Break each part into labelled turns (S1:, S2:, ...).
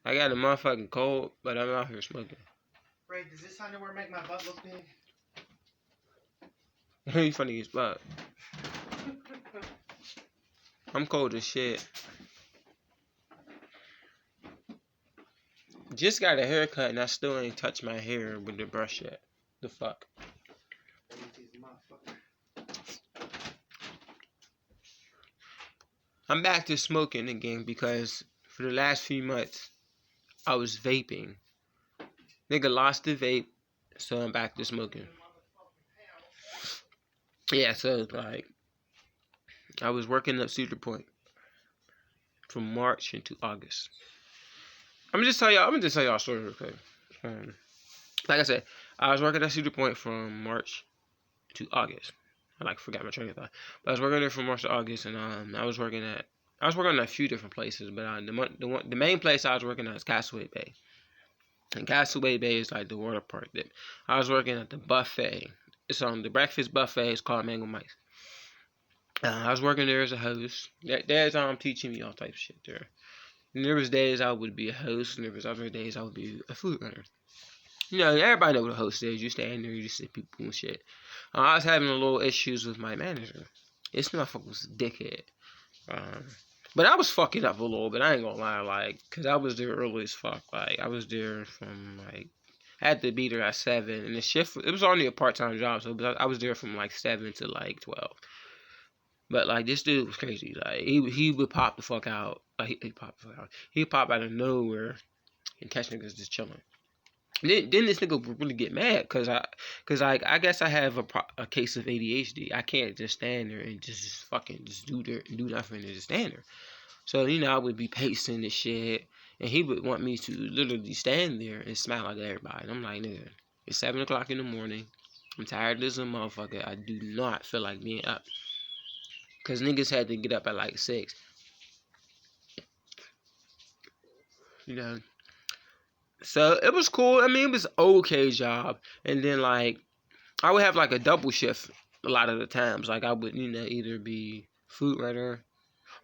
S1: I got a motherfucking cold, but I'm out here smoking.
S2: Ray, does this underwear make my butt look big?
S1: You funny as fuck. I'm cold as shit. Just got a haircut and I still ain't touched my hair with the brush yet. The fuck? I'm back to smoking again because for the last few months I was vaping. Nigga lost the vape, so I'm back to smoking. Yeah, so like I was working at Cedar Point from March into August. I'm gonna just tell y'all a story real quick. Like I said, I was working at Cedar Point from March to August. I forgot my train of thought. But I was working there from March to August, and I was working at a few different places, but the main place I was working at is Castaway Bay. And Castaway Bay is like the water park. That I was working at the buffet. It's on the breakfast buffet. It's called Mango Mike's. I was working there as a host. There's teaching me all types of shit there. And there was days I would be a host, and there was other days I would be a food runner. You know, everybody know what a host is. You stand there, you just see people and shit. I was having a little issues with my manager. This motherfucker was a dickhead. But I was fucking up a little bit. I ain't gonna lie, cause I was there early as fuck. I was there from I had to be there at 7, and the shift it was only a part-time job, so I was there from 7 to 12. But this dude was crazy. He would pop the fuck out. He popped the fuck out. He'd pop out of nowhere and catch niggas just chilling. Then this nigga would really get mad because I guess I have a case of ADHD. I can't just stand there and just fucking just do nothing and just stand there. So I would be pacing this shit, and he would want me to literally stand there and smile at everybody. And I'm like, nigga, it's 7 o'clock in the morning. I'm tired as a motherfucker. I do not feel like being up because niggas had to get up at 6. You know. So it was cool. I mean, it was okay job. And then I would have a double shift a lot of the times. I would either be food runner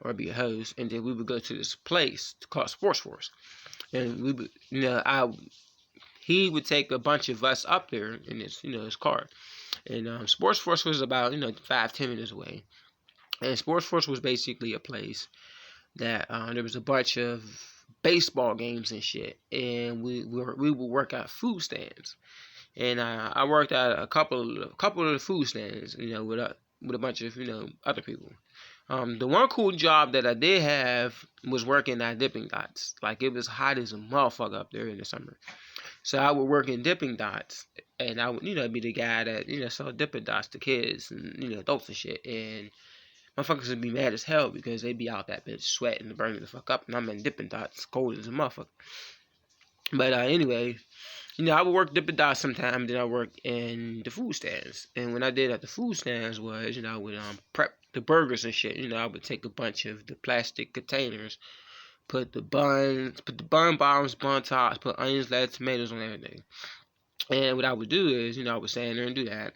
S1: or be a host, and then we would go to this place called Sports Force, and we would he would take a bunch of us up there in his car, and Sports Force was about 5-10 minutes away, and Sports Force was basically a place that there was a bunch of baseball games and shit, and we would work at food stands, and I worked at a couple of the food stands, with a bunch of other people. The one cool job that I did have was working at Dipping Dots. It was hot as a motherfucker up there in the summer, so I would work in Dipping Dots, and I would be the guy that sell Dipping Dots to kids and adults and shit, and motherfuckers would be mad as hell because they'd be out that bitch sweating and burning the fuck up, and I'm in Dippin' Dots, cold as a motherfucker. But anyway, I would work Dippin' Dots sometimes, then I worked in the food stands. And when I did at the food stands was, I would prep the burgers and shit. I would take a bunch of the plastic containers, put the bun bottoms, bun tops, put onions, lettuce, tomatoes on everything. And what I would do is, I would stand there and do that.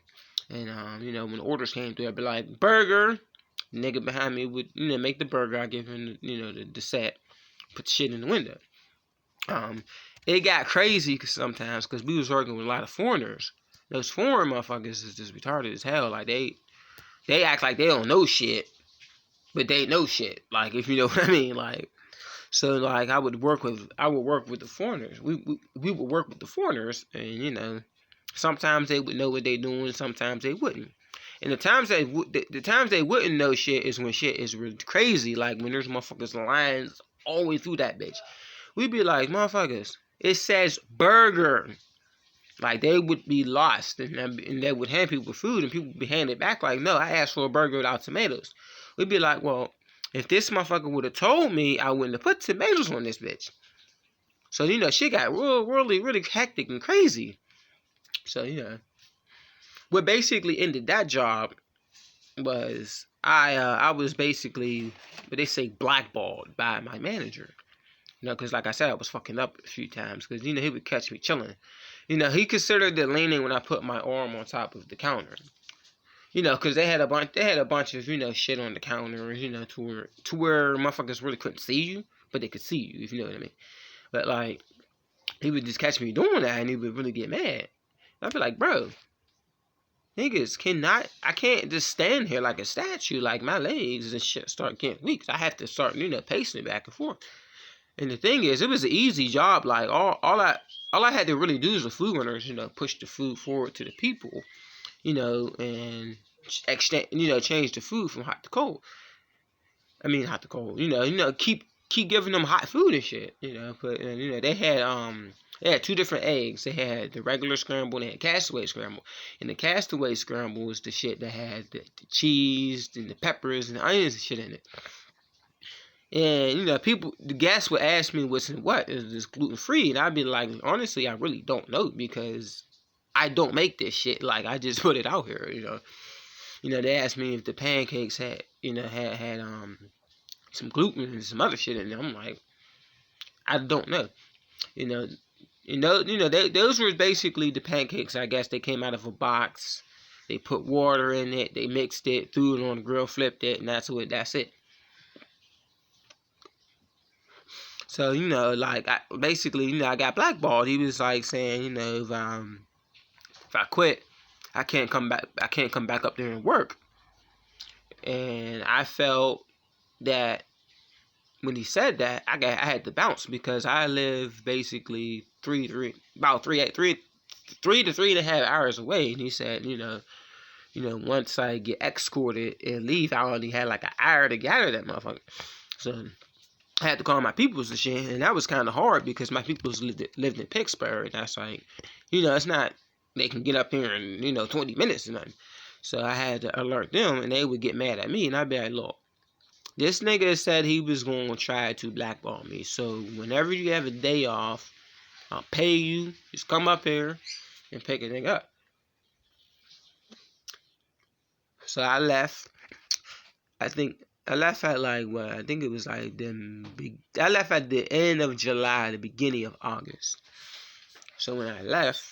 S1: And when the orders came through, I'd be like, burger. The nigga behind me would, make the burger. I give him, the set, put the shit in the window. It got crazy sometimes because we was working with a lot of foreigners. Those foreign motherfuckers is just retarded as hell. They act like they don't know shit, but they know shit. If you know what I mean. So I would work with the foreigners. We would work with the foreigners, and sometimes they would know what they doing, sometimes they wouldn't. And the times they wouldn't know shit is when shit is really crazy, when there's motherfuckers lines all the way through that bitch. We'd be like, motherfuckers, it says burger. They would be lost, and they would hand people food, and people would be handing it back no, I asked for a burger without tomatoes. We'd be like, well, if this motherfucker would have told me, I wouldn't have put tomatoes on this bitch. So, shit got really, really hectic and crazy. So, what basically ended that job was I was basically, what they say, blackballed by my manager. Because like I said, I was fucking up a few times. Because, he would catch me chilling. He considered it leaning when I put my arm on top of the counter. Because they had a bunch of, shit on the counter, to where motherfuckers really couldn't see you, but they could see you, if you know what I mean. But like, he would just catch me doing that, and he would really get mad. I'd be like, bro, niggas cannot. I can't just stand here like a statue. Like my legs and shit start getting weak. I have to start, pacing back and forth. And the thing is, it was an easy job. Like all I had to really do as a food runner is, push the food forward to the people, and extend, change the food from hot to cold. I mean, hot to cold. Keep giving them hot food and shit. But they had two different eggs. They had the regular scramble and they had castaway scramble. And the castaway scramble was the shit that had the cheese and the peppers and the onions and shit in it. And the guests would ask me what's in what, is this gluten free? And I'd be like, honestly, I really don't know because I don't make this shit. Like I just put it out here. They asked me if the pancakes had some gluten and some other shit in there. I'm like, I don't know. Those were basically the pancakes. I guess they came out of a box. They put water in it. They mixed it, threw it on the grill, flipped it, and that's it. So, I got blackballed. He was like saying, if I quit, I can't come back up there and work. And I felt that when he said that, I had to bounce because I live basically three to 3.5 hours away. And he said, once I get escorted and leave, I only had like an hour to get out of that motherfucker. So I had to call my peoples and shit, and that was kind of hard because my peoples lived in Pittsburgh, and that's like, it's not, they can get up here in, 20 minutes or nothing. So I had to alert them, and they would get mad at me, and I'd be like, look, this nigga said he was going to try to blackball me, so whenever you have a day off, I'll pay you, just come up here and pick a nigga up. So I left. I left at I think it was like I left at the end of July, the beginning of August. So when I left,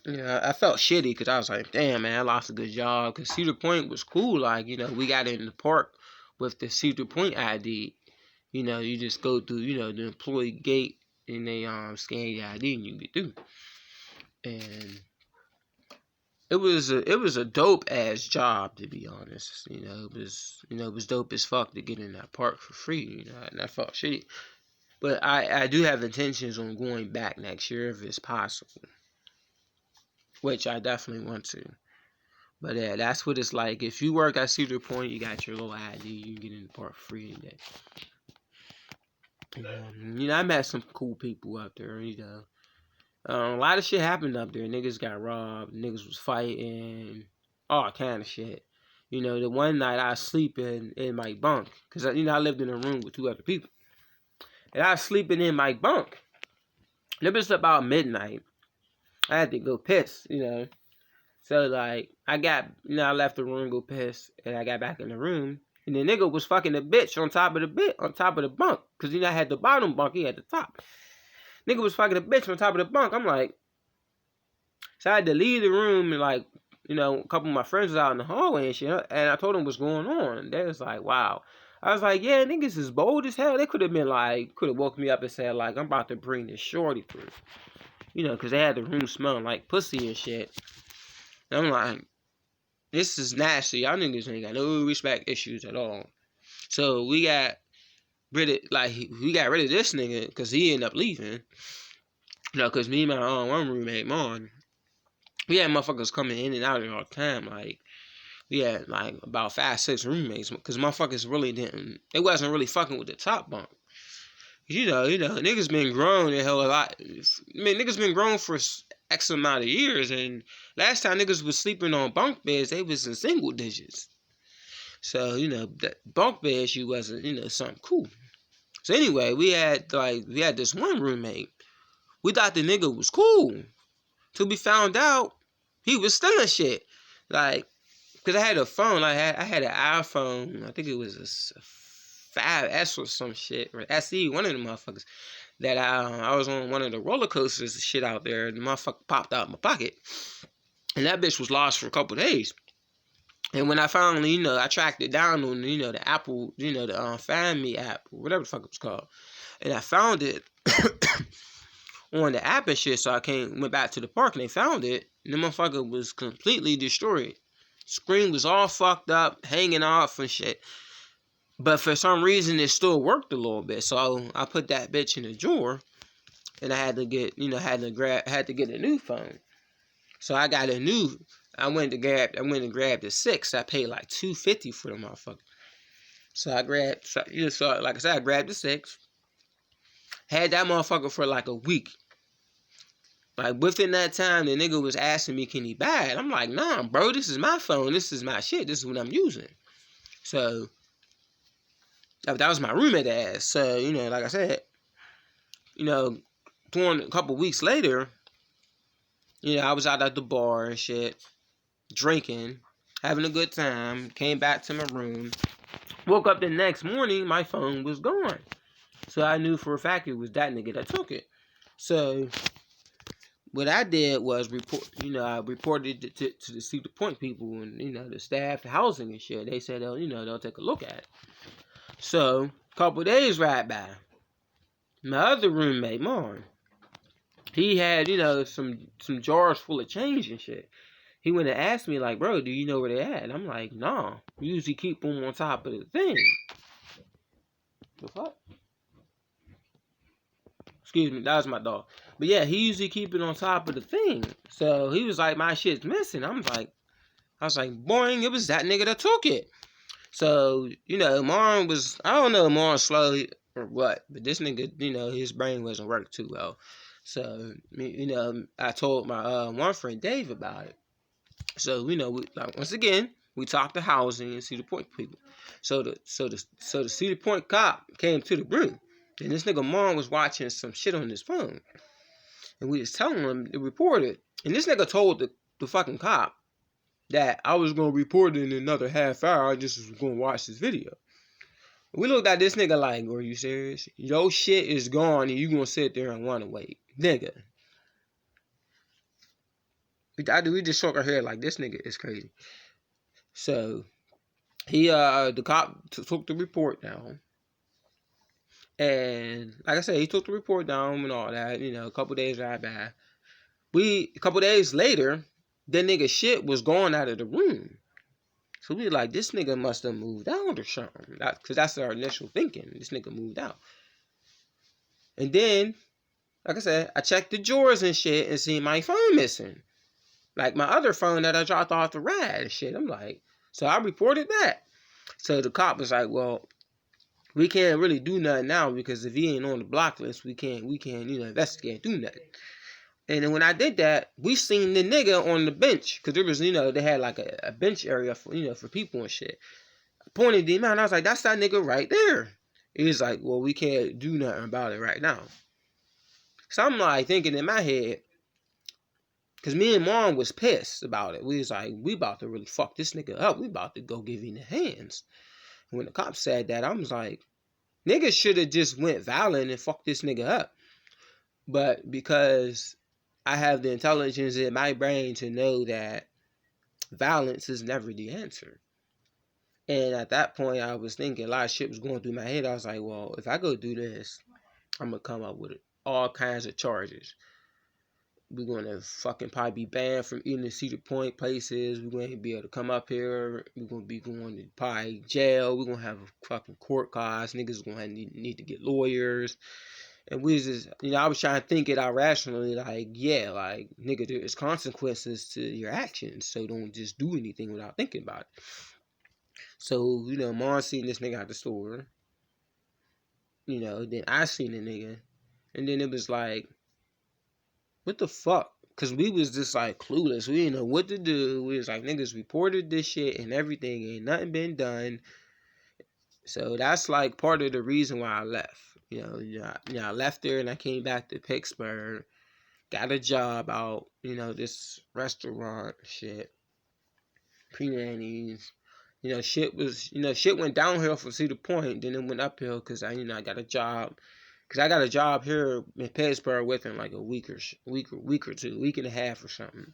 S1: I felt shitty because I was like, damn, man, I lost a good job. Because Cedar Point was cool. Like, we got in the park with the Cedar Point ID. You just go through, the employee gate and they scan your ID and you get through. And it was a dope ass job, to be honest. It was dope as fuck to get in that park for free. And I felt shitty. But I do have intentions on going back next year if it's possible, which I definitely want to. But yeah, that's what it's like. If you work at Cedar Point, you got your little ID, you can get in the park for free today. I met some cool people out there. A lot of shit happened up there. Niggas got robbed. Niggas was fighting. All kind of shit. The one night I was sleeping in my bunk. Because, I lived in a room with two other people. And I was sleeping in my bunk. It was about midnight. I had to go piss, So, I got, I left the room, go piss. And I got back in the room. And the nigga was fucking a bitch on top of the bunk. Because, I had the bottom bunk. He had the top. Nigga was fucking a bitch on top of the bunk. I'm like, so I had to leave the room and a couple of my friends was out in the hallway and shit. And I told them what's going on. And they was like, wow. I was like, yeah, niggas is bold as hell. They could have been could have woke me up and said I'm about to bring this shorty through. Because they had the room smelling like pussy and shit. And I'm like, this is nasty. Y'all niggas ain't got no respect issues at all. So we got rid of this nigga because he ended up leaving. Because me and my one roommate, Mon, we had motherfuckers coming in and out all the time. We had about 5-6 roommates because motherfuckers really they wasn't really fucking with the top bunk. Niggas been grown a hell of a lot. Niggas been grown for X amount of years, and last time niggas was sleeping on bunk beds, they was in single digits. So, that bunk bed issue wasn't, something cool. So anyway, we had this one roommate. We thought the nigga was cool. Till we found out he was stealing shit. Because I had a phone. I had an iPhone. I think it was a 5S or some shit. Or SE, one of the motherfuckers. That I was on one of the roller coasters and shit out there. And the motherfucker popped out of my pocket. And that bitch was lost for a couple days. And when I finally, I tracked it down on, the Apple, the Find Me app. Or whatever the fuck it was called. And I found it on the app and shit, so I went back to the park and they found it. And the motherfucker was completely destroyed. Screen was all fucked up, hanging off and shit. But for some reason, it still worked a little bit. So I put that bitch in the drawer, and I had to get, had to get a new phone. So I got a new. I went and grabbed the 6. I paid like $250 for the motherfucker. So I grabbed, like I said, I grabbed the 6. Had that motherfucker for like a week. Like within that time, the nigga was asking me, "Can he buy it?" I'm like, "Nah, bro. This is my phone. This is my shit. This is what I'm using." So that was my roommate ass. So like I said, during a couple weeks later, I was out at the bar and shit, drinking, having a good time. Came back to my room. Woke up the next morning, my phone was gone. So I knew for a fact it was that nigga that took it. So what I did was I reported it to the Cedar Point people and, the staff, the housing and shit. They said, they'll take a look at it. So a couple days right by, my other roommate, Marn, he had, some jars full of change and shit. He went and asked me, like, "Bro, do you know where they at?" And I'm like, "Nah, we usually keep them on top of the thing." The fuck? Excuse me, that was my dog. But yeah, he usually keep it on top of the thing. So he was like, "My shit's missing." I was like, "Boing, it was that nigga that took it." So, Marn was, I don't know, Marn slow or what, but this nigga, his brain wasn't working too well. So, I told my one friend Dave about it. So, once again, we talked to housing and Cedar Point people. So the Cedar Point cop came to the room. And this nigga Marn was watching some shit on his phone. And we was telling him to report it. And this nigga told the fucking cop that I was going to report it in another half hour. I just was going to watch this video. We looked at this nigga like, "Are you serious? Your shit is gone and you going to sit there and want to wait." Nigga. We just shook our head like, this nigga is crazy. So, the cop took the report down. And, like I said, he took the report down and all that, a couple days right back. A couple days later, the nigga shit was gone out of the room. So we like, this nigga must have moved out or something. Because that's our initial thinking. This nigga moved out. And then, like I said, I checked the drawers and shit and see my phone missing. Like my other phone that I dropped off the ride and shit. I'm like, so I reported that. So the cop was like, "Well, we can't really do nothing now because if he ain't on the block list, we can't, investigate, do nothing." And then when I did that, we seen the nigga on the bench. Because there was, they had like a bench area for, for people and shit. I pointed him out and I was like, "That's that nigga right there." He's like, "Well, we can't do nothing about it right now." So I'm like thinking in my head, because me and Mom was pissed about it. We was like, we about to really fuck this nigga up. We about to go give him the hands. And when the cops said that, I was like, niggas should have just went violent and fucked this nigga up. But because I have the intelligence in my brain to know that violence is never the answer. And at that point, I was thinking a lot of shit was going through my head. I was like, well, if I go do this, I'm going to come up with all kinds of charges. We're going to fucking probably be banned from eating the Cedar Point places. We're going to be able to come up here. We're going to be going to probably jail. We're going to have fucking court costs. Niggas going to need to get lawyers. And we just, I was trying to think it out rationally, like, yeah, like, nigga, there's consequences to your actions. So don't just do anything without thinking about it. So, Mom seen this nigga at the store. Then I seen the nigga. And then it was like, what the fuck? Because we was just like clueless. We didn't know what to do. We was like, niggas reported this shit and everything. Ain't nothing been done. So that's like part of the reason why I left. I left there and I came back to Pittsburgh. Got a job out, this restaurant shit. Pre-nannies. Shit went downhill from Cedar Point. Then it went uphill because I got a job. Because I got a job here in Pittsburgh within like a week or two, week and a half or something.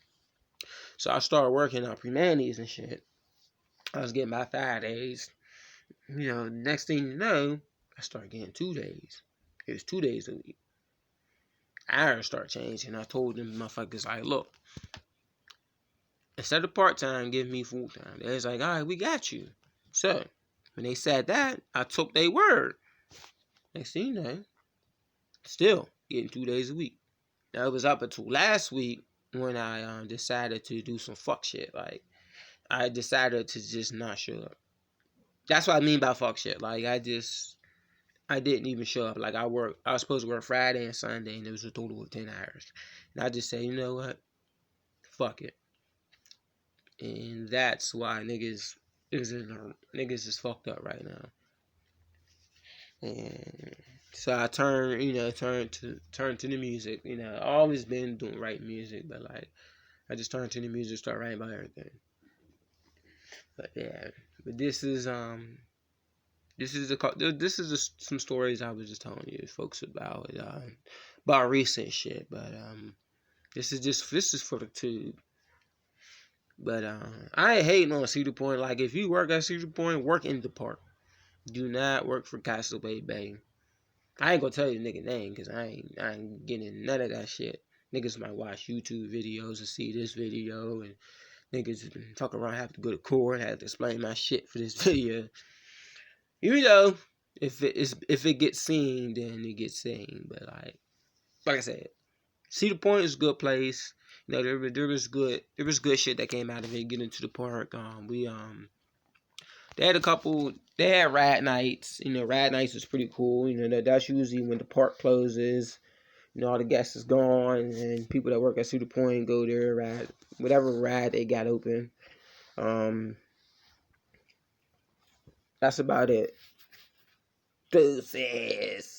S1: So I started working on pre-nannies and shit. I was getting my 5 days. Next thing you know, I started getting 2 days. It was 2 days a week. Hours start changing. I told them motherfuckers, like, look, instead of part-time, give me full-time. They was like, all right, we got you. So, when they said that, I took their word. Next thing you know, still getting 2 days a week. Now, it was up until last week when I decided to do some fuck shit. Like, I decided to just not show up. That's what I mean by fuck shit. Like, I didn't even show up. Like, I was supposed to work Friday and Sunday, and it was a total of 10 hours. And I just say, you know what? Fuck it. And that's why niggas is fucked up right now. And so I turn to the music. You know, I always been doing writing music, but like I just turned to the music, start writing about everything. But yeah, but this is some stories I was just telling you folks about recent shit. But this is for the tube. But I ain't hating on Cedar Point. Like, if you work at Cedar Point, work in the park. Do not work for Castaway Bay. I ain't gonna tell you the nigga name because I ain't getting none of that shit. Niggas might watch YouTube videos and see this video, and niggas fuck around, have to go to court, have to explain my shit for this video. You know, if it gets seen, then it gets seen. But like I said, Cedar Point is a good place. You know, there was good shit that came out of it. Getting to the park, they had rad nights. You know, rad nights was pretty cool. You know, that's usually when the park closes. You know, all the guests is gone, and people that work at Cedar Point go there, ride whatever ride they got open. That's about it. Deuces.